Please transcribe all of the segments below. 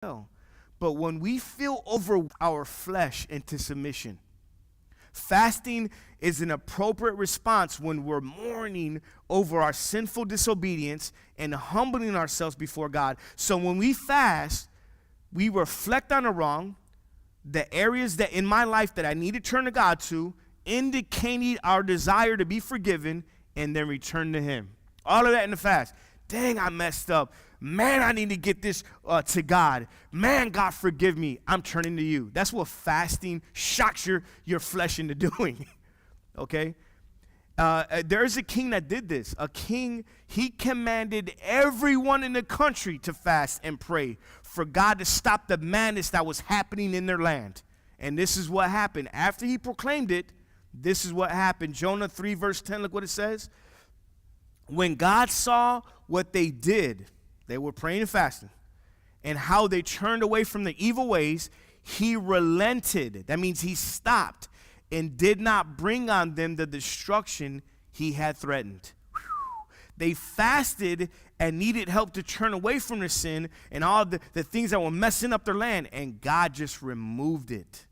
well. But when we feel over our flesh into submission, fasting is an appropriate response when we're mourning over our sinful disobedience and humbling ourselves before God. So when we fast, we reflect on the wrong, the areas that in my life that I need to turn to God to, indicating our desire to be forgiven, and then return to Him. All of that in the fast. Dang, I messed up. Man, I need to get this to God. Man, God, forgive me. I'm turning to you. That's what fasting shocks your flesh into doing. Okay? There's a king that did this. A king, he commanded everyone in the country to fast and pray for God to stop the madness that was happening in their land. And this is what happened. After he proclaimed it, this is what happened. Jonah 3 verse 10, look what it says. When God saw what they did, they were praying and fasting, and how they turned away from the evil ways, he relented. That means he stopped and did not bring on them the destruction he had threatened. They fasted and needed help to turn away from their sin and all the things that were messing up their land, and God just removed it.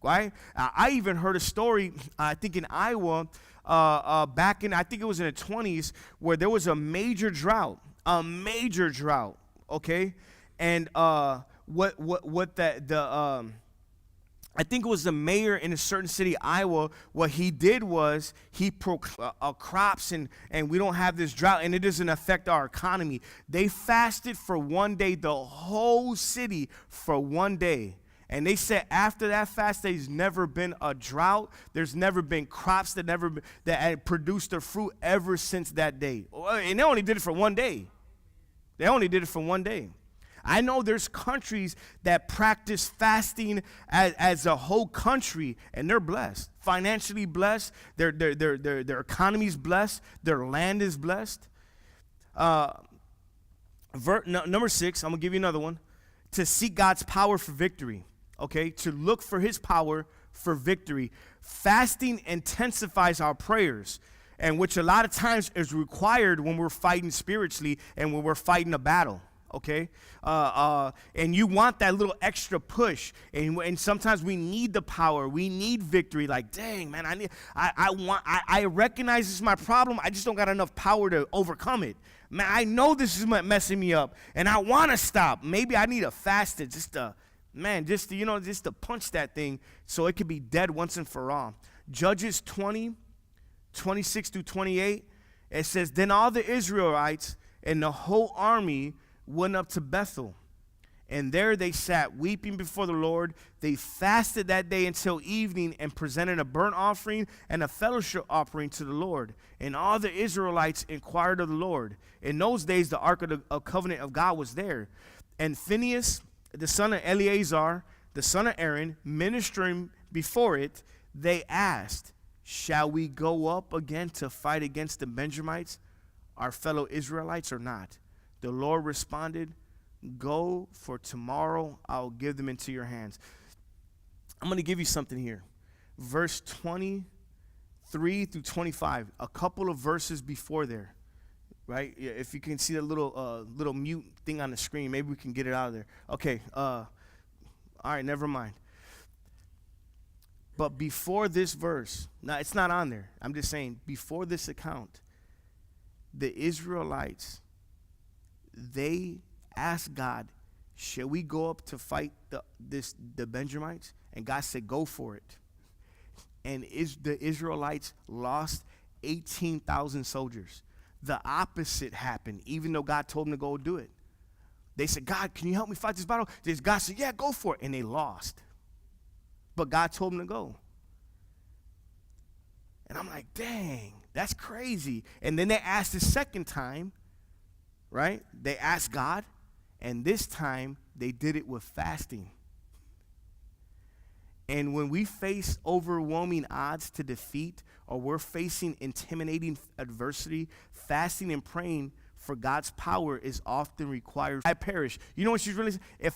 Right? I even heard a story, I think in Iowa, back in, I think it was in the 20s, where there was a major drought, okay? And I think it was the mayor in a certain city, Iowa, what he did was he crops and we don't have this drought and it doesn't affect our economy. They fasted for one day, the whole city for one day. And they said after that fast, there's never been a drought. There's never been crops that had produced their fruit ever since that day. And they only did it for one day. I know there's countries that practice fasting as a whole country, and they're blessed, financially blessed. Their economy's blessed. Their land is blessed. Number 6, I'm gonna give you another one. To seek God's power for victory. Okay, to look for His power for victory. Fasting intensifies our prayers, and which a lot of times is required when we're fighting spiritually and when we're fighting a battle. Okay, and you want that little extra push, and sometimes we need the power, we need victory. Like, dang, man, I recognize this is my problem. I just don't got enough power to overcome it. Man, I know this is messing me up, and I want to stop. Maybe I need a fast to just to punch that thing so it could be dead once and for all. Judges 20:26 through 28, it says, then all the Israelites and the whole army went up to Bethel, and there they sat weeping before the Lord. They fasted that day until evening and presented a burnt offering and a fellowship offering to the Lord. And all the Israelites inquired of the Lord. In those days, the Ark of the Covenant of God was there. And Phinehas, the son of Eleazar, the son of Aaron, ministering before it, they asked, shall we go up again to fight against the Benjamites, our fellow Israelites, or not? The Lord responded, go, for tomorrow I'll give them into your hands. I'm going to give you something here. Verse 23 through 25, a couple of verses before there, right? If you can see the little mute thing on the screen, maybe we can get it out of there. Okay, all right, never mind. But before this verse, now it's not on there. I'm just saying, before this account, the Israelites, they asked God, shall we go up to fight the Benjamites? And God said, go for it. And the Israelites lost 18,000 soldiers. The opposite happened, even though God told them to go do it. They said, God, can you help me fight this battle? God said, yeah, go for it. And they lost. But God told them to go. And I'm like, dang, that's crazy. And then they asked the second time, right? They asked God, and this time they did it with fasting. And when we face overwhelming odds to defeat, or we're facing intimidating adversity, fasting and praying for God's power is often required. I perish. You know what she's really saying? If